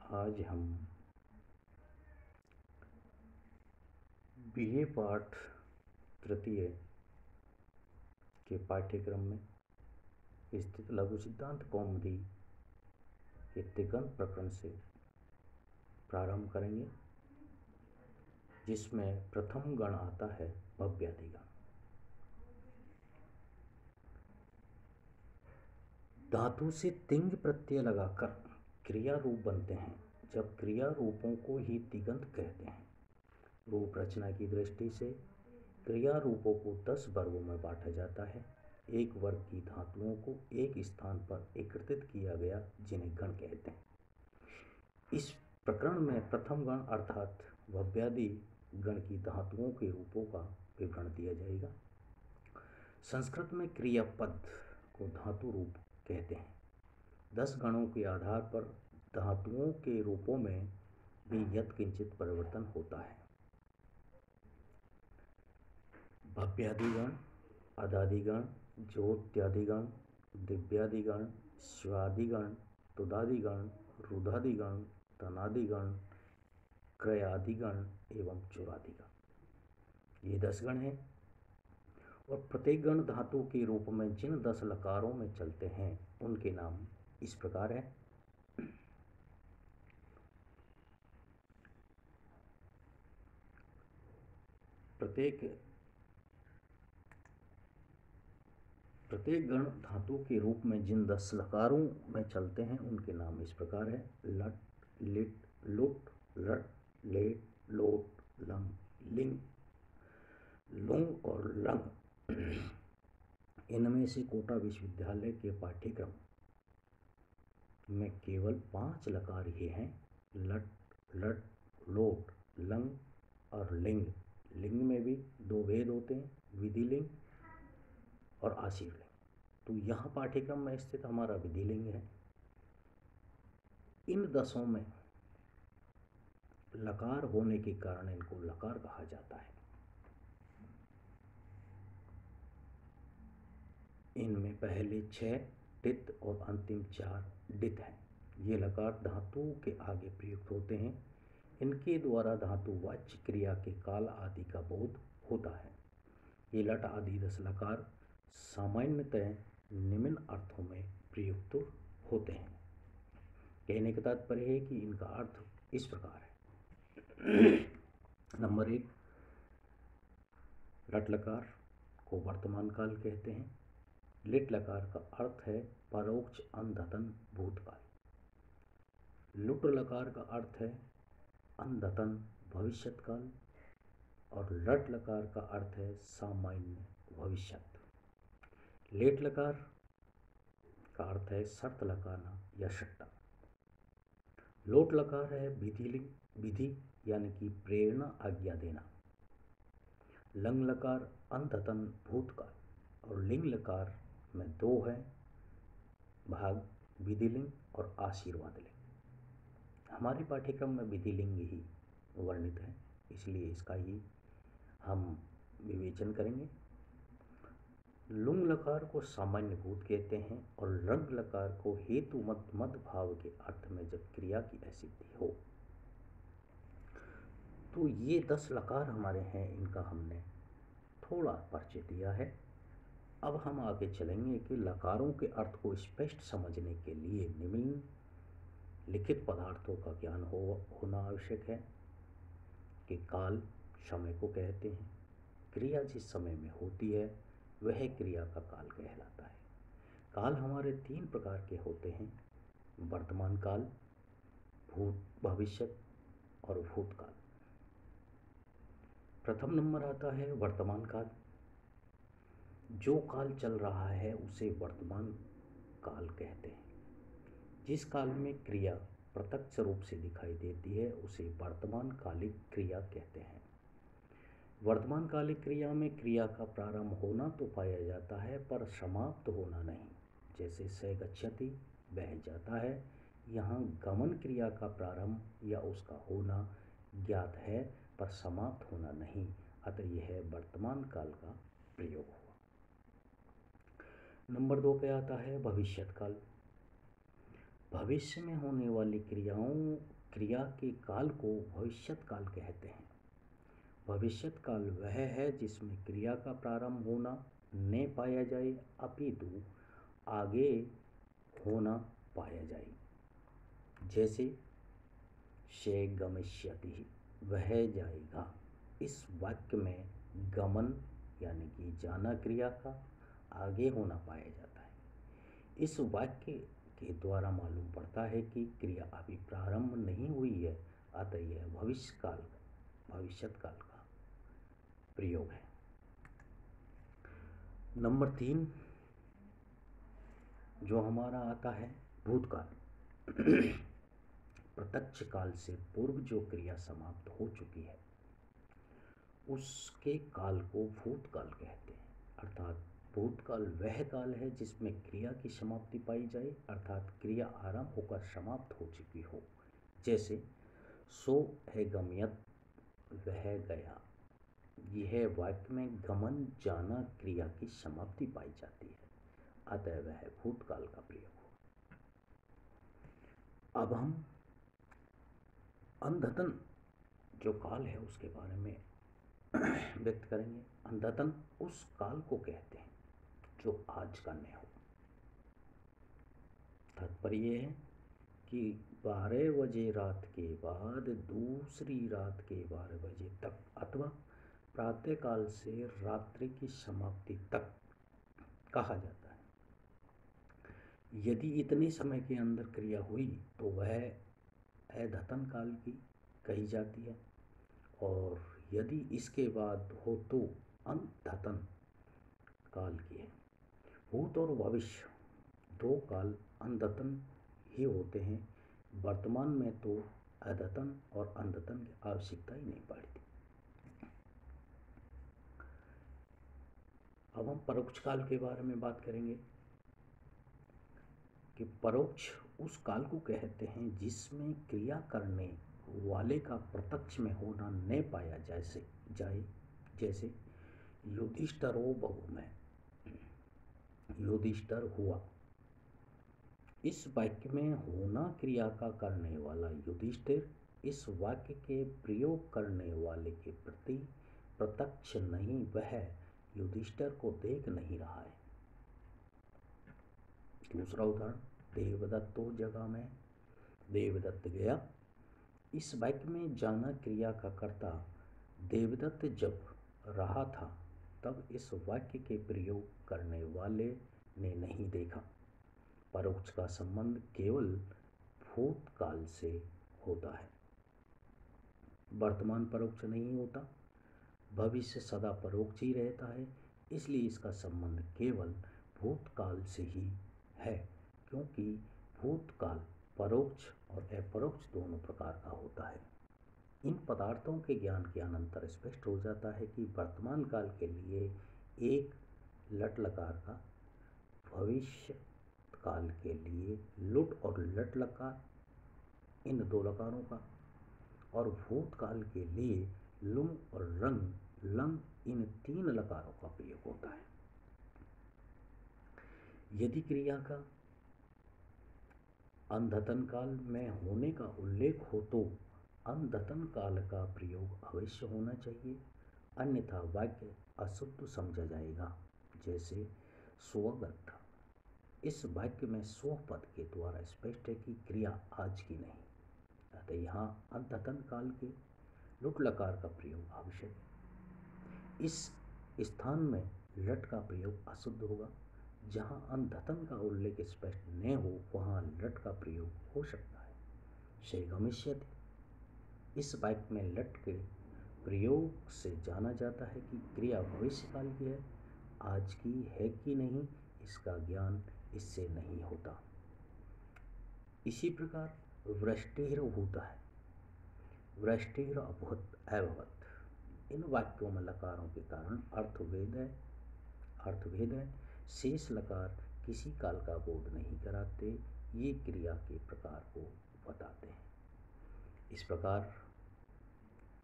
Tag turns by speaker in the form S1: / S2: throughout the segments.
S1: आज हम बीए पाठ तृतीय के पाठ्यक्रम में स्थित लघु सिद्धांत कौमुदी के तिगंत प्रकरण से प्रारंभ करेंगे, जिसमें प्रथम गण आता है भव्यादिगण। धातु से तिंग प्रत्यय लगाकर क्रिया रूप बनते हैं। जब क्रिया रूपों को ही तिगंत कहते हैं। रूप रचना की दृष्टि से क्रिया रूपों को 10 वर्गों में बांटा जाता है। एक वर्ग की धातुओं को एक स्थान पर एकत्रित किया गया, जिन्हें गण कहते हैं। इस प्रकरण में प्रथम गण अर्थात भव्यादि गण की धातुओं के रूपों का विवरण दिया जाएगा। संस्कृत में क्रियापद को धातु रूप कहते हैं। 10 गणों के आधार पर धातुओं के रूपों में भी यत्किंचित परिवर्तन होता है। भव्यादिगण, अदादिगण, ज्योत्यादिगण, दिव्यादिगण, स्वादिगण, तुदादिगण, रुदादिगण, तनादिगण, क्रयादिगण एवं चुरादिगण, ये 10 गण हैं। और प्रत्येक गण धातु के रूप में जिन 10 लकारों में चलते हैं, उनके नाम इस प्रकार है। प्रत्येक गण धातु के रूप में जिन 10 लकारों में चलते हैं, उनके नाम इस प्रकार है। लट, लिट, लुट, लट, लेट, लोट, लंग, लिंग, लुंग और लंग। इनमें से कोटा विश्वविद्यालय के पाठ्यक्रम में केवल 5 लकार ही हैं। लट, लट, लोट, लंग और लिंग। लिंग में भी 2 भेद होते हैं, विधि लिंग और आशीर लिंग। तो यहाँ पाठ्यक्रम में स्थित हमारा विधि लिंग है। इन 10 में लकार होने के कारण इनको लकार कहा जाता है। इनमें पहले 6 टित और अंतिम 4 डित हैं। ये लकार धातु के आगे प्रयुक्त होते हैं। इनके द्वारा धातुवाच्य क्रिया के काल आदि का बोध होता है। ये लट आदि 10 लकार सामान्यतः निम्न अर्थों में प्रयुक्त होते हैं। कहने का तात्पर्य है कि इनका अर्थ इस प्रकार है। नंबर 1, लट लकार को वर्तमान काल कहते हैं। लिट लकार का अर्थ है परोक्ष अनधतन भूतकाल। लुट लकार का अर्थ है अनधतन भविष्यत काल। और लट लकार का अर्थ है सामान्य भविष्यत। लेट लकार का अर्थ है शर्त लगाना या सट्टा। लोट लकार है विधि यानी कि प्रेरणा, आज्ञा देना। लंग लकार अनधतन भूतकाल। और लिंग लकार में 2 है भाग, विधि लिंग और आशीर्वाद लिंग। हमारे पाठ्यक्रम में विधि लिंग ही वर्णित है, इसलिए इसका ही हम विवेचन करेंगे। लुंग लकार को सामान्य भूत कहते हैं और लंग लकार को हेतु मद भाव के अर्थ में जब क्रिया की असिद्धि हो। तो ये 10 लकार हमारे हैं, इनका हमने थोड़ा परिचय दिया है। अब हम आगे चलेंगे कि लकारों के अर्थ को स्पष्ट समझने के लिए निम्नलिखित पदार्थों का ज्ञान होना आवश्यक है। कि काल समय को कहते हैं। क्रिया जिस समय में होती है वह क्रिया का काल कहलाता है। काल हमारे 3 प्रकार के होते हैं, वर्तमान काल, भविष्यत और भूतकाल। प्रथम नंबर आता है वर्तमान काल। जो काल चल रहा है उसे वर्तमान काल कहते हैं। जिस काल में क्रिया प्रत्यक्ष रूप से दिखाई देती है उसे वर्तमान कालिक क्रिया कहते हैं। वर्तमान कालिक क्रिया में क्रिया का प्रारंभ होना तो पाया जाता है पर समाप्त होना नहीं। जैसे स गच्छति, बह जाता है। यहाँ गमन क्रिया का प्रारंभ या उसका होना ज्ञात है पर समाप्त होना नहीं, अतः यह वर्तमान काल का प्रयोग हुआ। नंबर 2 पे आता है भविष्यत काल। भविष्य में होने वाली क्रियाओं क्रिया के काल को भविष्यत काल कहते हैं। भविष्यत काल वह है जिसमें क्रिया का प्रारंभ होना न पाया जाए अपितु आगे होना पाया जाए। जैसे से गमिष्यति, वह जाएगा। इस वाक्य में गमन यानी कि जाना क्रिया का आगे होना पाया जाता है। इस वाक्य के द्वारा मालूम पड़ता है कि क्रिया अभी प्रारंभ नहीं हुई है, अतः यह भविष्यत काल का प्रयोग है। नंबर 3 जो हमारा आता है भूतकाल। प्रत्यक्ष काल से पूर्व जो क्रिया समाप्त हो चुकी है उसके काल को भूतकाल कहते हैं। अर्थात भूतकाल वह काल है जिसमें क्रिया की समाप्ति पाई जाए, अर्थात क्रिया आरंभ होकर समाप्त हो चुकी हो। जैसे सो है गमयत, वह गया। यह वाक्य में गमन जाना क्रिया की समाप्ति पाई जाती है, अतः वह भूतकाल का प्रयोग हो। अब हम अंधतन जो काल है उसके बारे में व्यक्त करेंगे। अंधतन उस काल को कहते हैं जो आज का न हो। तात्पर्य यह है कि 12 बजे रात के बाद दूसरी रात के 12 बजे तक अथवा प्रातःकाल से रात्रि की समाप्ति तक कहा जाता है। यदि इतने समय के अंदर क्रिया हुई तो वह अधतन काल की कही जाती है, और यदि इसके बाद हो तो अंधतन काल की है। भूत और भविष्य दो काल अंधतन ही होते हैं। वर्तमान में तो अधतन और अंधतन की आवश्यकता ही नहीं पड़ती। अब हम परोक्ष काल के बारे में बात करेंगे कि परोक्ष उस काल को कहते हैं जिसमें क्रिया करने वाले का प्रत्यक्ष में होना न पाया जाए। जैसे युधिष्ठिरो बहुमय, युधिष्ठिर हुआ। इस वाक्य में होना क्रिया का करने वाला युधिष्ठिर इस वाक्य के प्रयोग करने वाले के प्रति प्रत्यक्ष नहीं, वह युधिष्ठिर को देख नहीं रहा है। दूसरा उदाहरण, देवदत्तो जगह में, देवदत्त गया। इस वाक्य में जाना क्रिया का कर्ता देवदत्त जब रहा था तब इस वाक्य के प्रयोग करने वाले ने नहीं देखा। परोक्ष का संबंध केवल भूतकाल से होता है, वर्तमान परोक्ष नहीं होता। भविष्य सदा परोक्ष ही रहता है, इसलिए इसका संबंध केवल भूतकाल से ही है, क्योंकि भूतकाल परोक्ष और अपरोक्ष दोनों प्रकार का होता है। इन पदार्थों के ज्ञान के अनंतर स्पष्ट हो जाता है कि वर्तमान काल के लिए एक लट लकार का, भविष्य काल के लिए लुट और लट लकार इन दो लकारों का, और भूतकाल के लिए लुंग और रंग लंग इन 3 लकारों का प्रयोग होता है। यदि क्रिया का अंधतन काल में होने का उल्लेख हो तो अंधतन काल का प्रयोग अवश्य होना चाहिए, अन्यथा वाक्य अशुद्ध समझा जाएगा। जैसे स्वगत, इस वाक्य में स्व पद के द्वारा स्पष्ट है कि क्रिया आज की नहीं, अतः यहाँ अंधतन काल के लुट लकार का प्रयोग आवश्यक है। इस स्थान में लट का प्रयोग अशुद्ध होगा। जहाँ अंधतन का उल्लेख स्पष्ट न हो वहाँ लट का प्रयोग हो सकता है। से गमिष्यति, इस वाक्य में लट के प्रयोग से जाना जाता है कि क्रिया भविष्य काल की है, आज की है कि नहीं इसका ज्ञान इससे नहीं होता। इसी प्रकार वृष्टिर होता है, वृष्टिर अभूत अभवत। इन वाक्यों में लकारों के कारण अर्थभेद है। शेष लकार किसी काल का बोध नहीं कराते, ये क्रिया के प्रकार को बताते हैं। इस प्रकार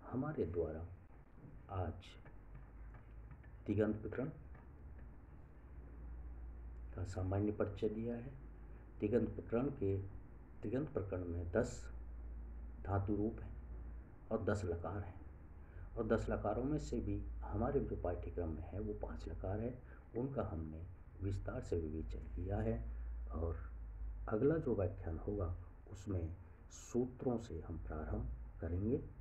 S1: हमारे द्वारा आज तिङन्त प्रकरण का सामान्य परिचय दिया है। तिङन्त प्रकरण में 10 धातु रूप हैं और 10 लकार हैं। और 10 लकारों में से भी हमारे जो पाठ्यक्रम में है वो 5 लकार है, उनका हमने विस्तार से विवेचन किया है। और अगला जो व्याख्यान होगा उसमें सूत्रों से हम प्रारंभ करेंगे।